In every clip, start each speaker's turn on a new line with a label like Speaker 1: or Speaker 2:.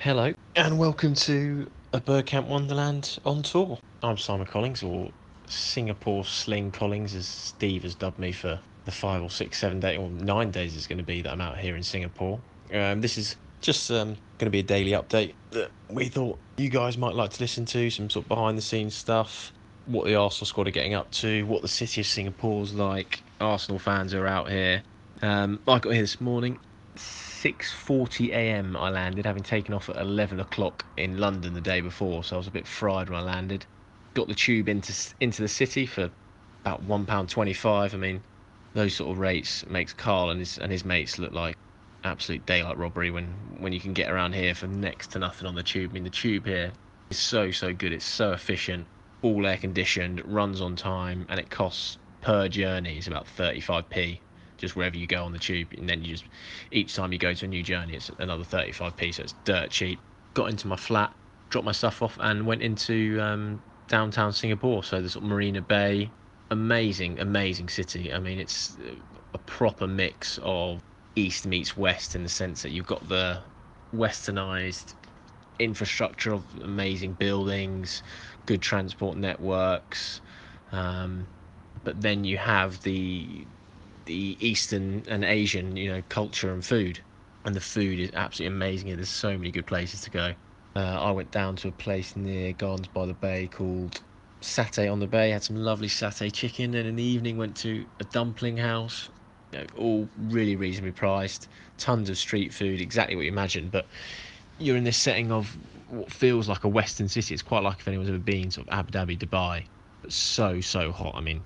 Speaker 1: Hello, and welcome to a Bergkamp Wonderland on tour. I'm Simon Collings, or Singapore Sling Collings, as Steve has dubbed me for the 5 or 6, 7 days, or 9 days it's going to be that I'm out here in Singapore. This is just going to be a daily update that we thought you guys might like to listen to, some sort of behind the scenes stuff, what the Arsenal squad are getting up to, what the city of Singapore's like, Arsenal fans are out here. I got here this morning. 6:40 a.m. I landed, having taken off at 11 o'clock in London the day before, so I was a bit fried when I landed. Got the tube into the city for about £1.25. I mean, those sort of rates makes Carl and his mates look like absolute daylight robbery when you can get around here for next to nothing on the tube. I mean, the tube here is so good. It's so efficient, all air conditioned, runs on time, and it costs per journey is about 35p just wherever you go on the tube, and then you just each time you go to a new journey it's another 35p, so it's dirt cheap. Got into my flat, dropped my stuff off, and went into downtown Singapore, so the sort of Marina Bay. Amazing city. I mean, it's a proper mix of east meets west, in the sense that you've got the westernized infrastructure of amazing buildings, good transport networks, um, but then you have the Eastern and Asian, culture and food. And the food is absolutely amazing here. There's so many good places to go. I went down to a place near Gardens by the Bay called Satay on the Bay. Had some lovely satay chicken, and in the evening went to a dumpling house. All really reasonably priced. Tons of street food, exactly what you imagine. But you're in this setting of what feels like a Western city. It's quite like if anyone's ever been sort of Abu Dhabi, Dubai. But so hot. I mean,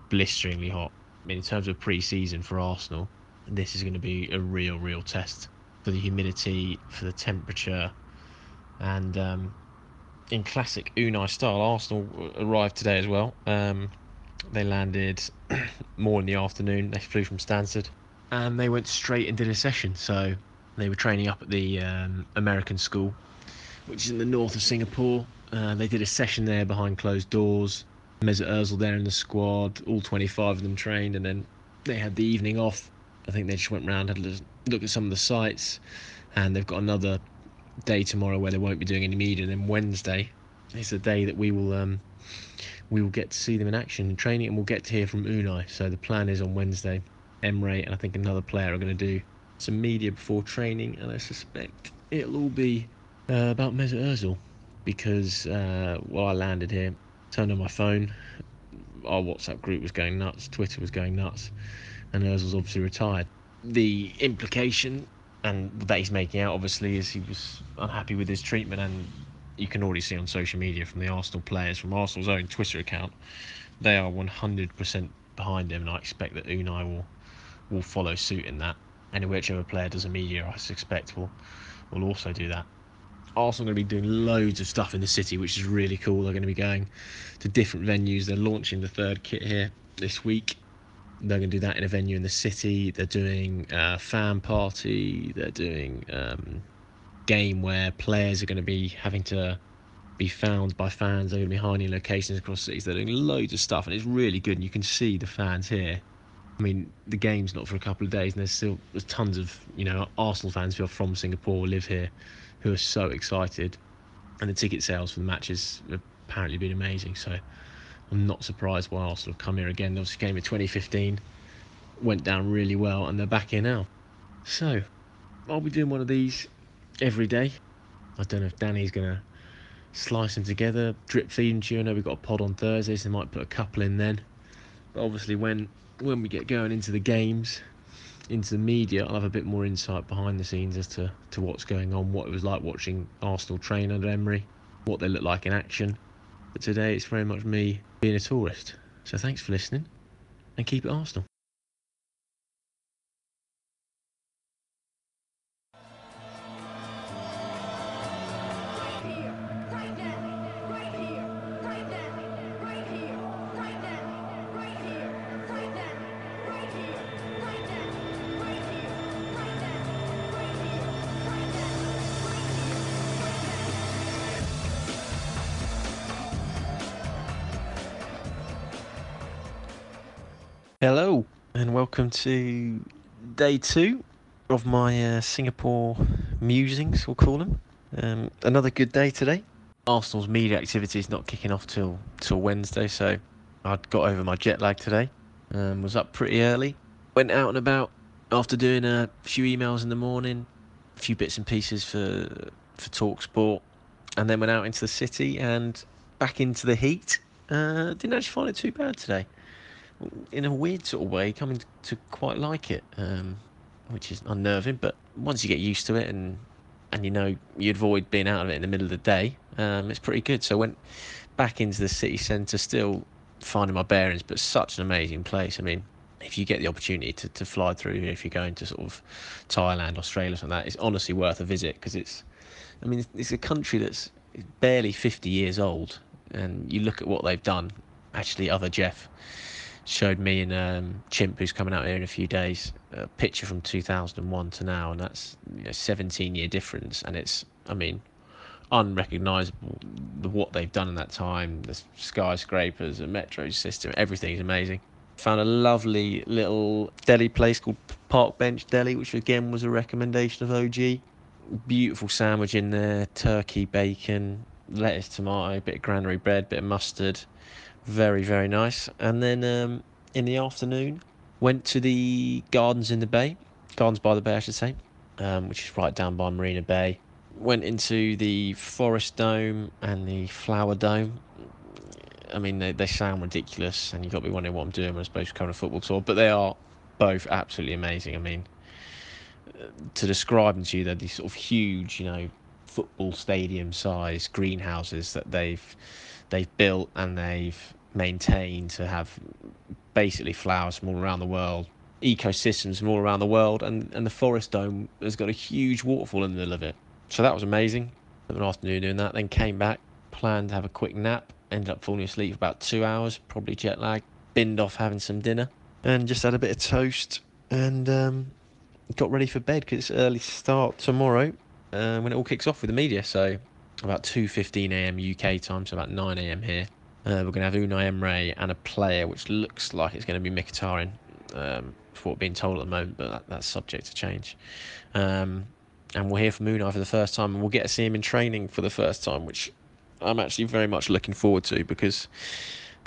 Speaker 1: blisteringly hot. I mean, in terms of pre-season for Arsenal, this is going to be a real test for the humidity, for the temperature, and in classic Unai style, Arsenal arrived today as well. They landed more in the afternoon. They flew from Stansted, and they went straight and did a session. So they were training up at the American school, which is in the north of Singapore. They did a session there behind closed doors. Mesut Ozil there in the squad, all 25 of them trained, and then they had the evening off. I think they just went round, had a look at some of the sites, and they've got another day tomorrow where they won't be doing any media. And then Wednesday is the day that we will get to see them in action and training, and we'll get to hear from Unai. So the plan is on Wednesday, Emre and I think another player are going to do some media before training, and I suspect it'll all be about Mesut Ozil, because while I landed here, turned on my phone, our WhatsApp group was going nuts, Twitter was going nuts, and Ozil's obviously retired. The implication and that he's making out, obviously, is he was unhappy with his treatment, and you can already see on social media from the Arsenal players, from Arsenal's own Twitter account, they are 100% behind him, and I expect that Unai will follow suit in that. And whichever player does a media, I suspect will also do that. Arsenal are going to be doing loads of stuff in the city, which is really cool. They're going to be going to different venues. They're launching the third kit here this week. They're going to do that in a venue in the city. They're doing a fan party. They're doing game where players are going to be having to be found by fans. They're going to be hiding locations across cities. They're doing loads of stuff, and it's really good. And you can see the fans here. I mean, the game's not for a couple of days, and there's tons of Arsenal fans who are from Singapore, live here, who are so excited, and the ticket sales for the matches have apparently been amazing. So I'm not surprised why Arsenal have come here again. They obviously came in 2015, went down really well, and they're back here now. So I'll be doing one of these every day. I don't know if Danny's gonna slice them together, drip feed them to you. I know we've got a pod on Thursdays, so they might put a couple in then. But obviously when we get going into the games, into the media, I'll have a bit more insight behind the scenes as to what's going on, what it was like watching Arsenal train under Emery, what they look like in action. But today it's very much me being a tourist. So thanks for listening, and keep it Arsenal. Hello, and welcome to day 2 of my Singapore musings, we'll call them. Another good day today. Arsenal's media activity is not kicking off till Wednesday, so I'd got over my jet lag today. Was up pretty early. Went out and about after doing a few emails in the morning, a few bits and pieces for TalkSport, and then went out into the city and back into the heat. Didn't actually find it too bad today. In a weird sort of way, coming to quite like it, which is unnerving. But once you get used to it and you know you avoid being out of it in the middle of the day, it's pretty good. So I went back into the city centre, still finding my bearings, but such an amazing place. I mean, if you get the opportunity to fly through, if you're going to sort of Thailand, Australia, something like that, it's honestly worth a visit because it's a country that's barely 50 years old, and you look at what they've done. Actually, other Jeff showed me and Chimp, who's coming out here in a few days, a picture from 2001 to now, and that's 17-year difference, and it's, I mean, unrecognisable what they've done in that time. The skyscrapers, the metro system, everything's amazing. Found a lovely little deli place called Park Bench Deli, which again was a recommendation of OG. Beautiful sandwich in there, turkey, bacon, lettuce, tomato, bit of granary bread, bit of mustard. Very, very nice. And then in the afternoon, went to the Gardens in the Bay, Gardens by the Bay, I should say, which is right down by Marina Bay. Went into the Forest Dome and the Flower Dome. I mean, they sound ridiculous, and you've got to be wondering what I'm doing when I'm supposed to come on a football tour, but they are both absolutely amazing. I mean, to describe them to you, they're these sort of huge, football stadium size greenhouses that they've built and they've maintained to have basically flowers from all around the world, ecosystems from all around the world, and the Forest Dome has got a huge waterfall in the middle of it. So that was amazing. Spent an afternoon doing that, then came back, planned to have a quick nap, ended up falling asleep for about 2 hours, probably jet lag, binned off having some dinner, and just had a bit of toast and got ready for bed because it's early start tomorrow when it all kicks off with the media. So about 2:15 a.m. UK time, so about 9 a.m. here. We're going to have Unai Emery and a player which looks like it's going to be Mkhitaryan, for what being told at the moment, but that's subject to change. And we'll hear from Unai for the first time, and we'll get to see him in training for the first time, which I'm actually very much looking forward to because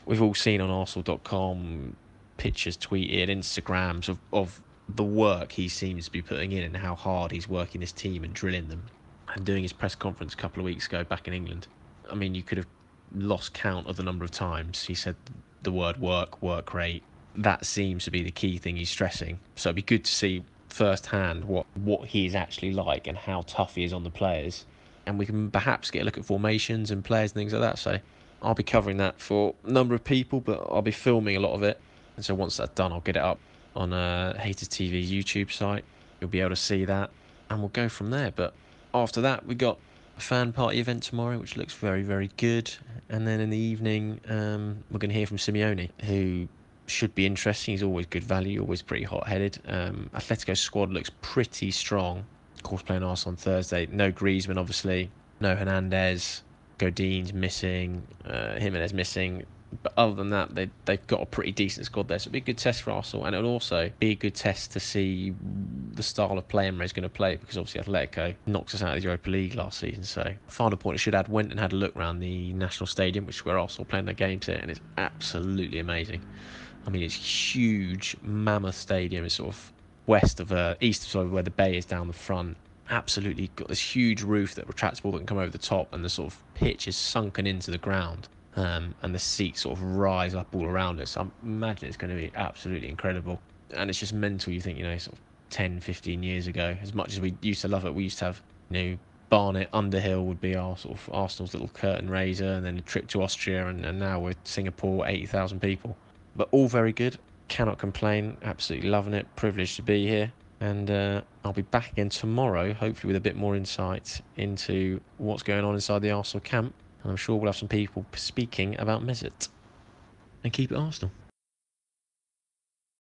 Speaker 1: we've all seen on Arsenal.com pictures tweeted, Instagrams of the work he seems to be putting in and how hard he's working his team and drilling them. And doing his press conference a couple of weeks ago back in England, I mean, you could have lost count of the number of times he said the word work rate. That seems to be the key thing he's stressing. So it'd be good to see firsthand what he is actually like and how tough he is on the players. And we can perhaps get a look at formations and players and things like that. So I'll be covering that for a number of people, but I'll be filming a lot of it. And so once that's done, I'll get it up on Haters TV's YouTube site. You'll be able to see that, and we'll go from there. But after that, we got a fan party event tomorrow, which looks very, very good. And then in the evening, we're going to hear from Simeone, who should be interesting. He's always good value, always pretty hot-headed. Atletico squad looks pretty strong. Of course, playing Arsenal on Thursday. No Griezmann, obviously. No Hernandez. Godin's missing. Jimenez missing. But other than that, they've got a pretty decent squad there. So it'll be a good test for Arsenal. And it'll also be a good test to see the style of play Emre's going to play. Because obviously Atletico knocked us out of the Europa League last season. So final point I should add, went and had a look around the National Stadium, which is where Arsenal playing their games here. And it's absolutely amazing. I mean, it's huge, mammoth stadium. It's sort of east of where the bay is down the front. Absolutely got this huge roof that retracts ball that can come over the top, and the sort of pitch is sunken into the ground, and the seats sort of rise up all around it. So I imagine it's going to be absolutely incredible. And it's just mental. You think, sort of 10, 15 years ago, as much as we used to love it, we used to have, Barnet, Underhill would be our sort of Arsenal's little curtain raiser, and then a trip to Austria, and now we're Singapore, 80,000 people. But all very good. Cannot complain. Absolutely loving it. Privileged to be here. And I'll be back again tomorrow, hopefully with a bit more insight into what's going on inside the Arsenal camp. And I'm sure we'll have some people speaking about Mesut. And keep it Arsenal.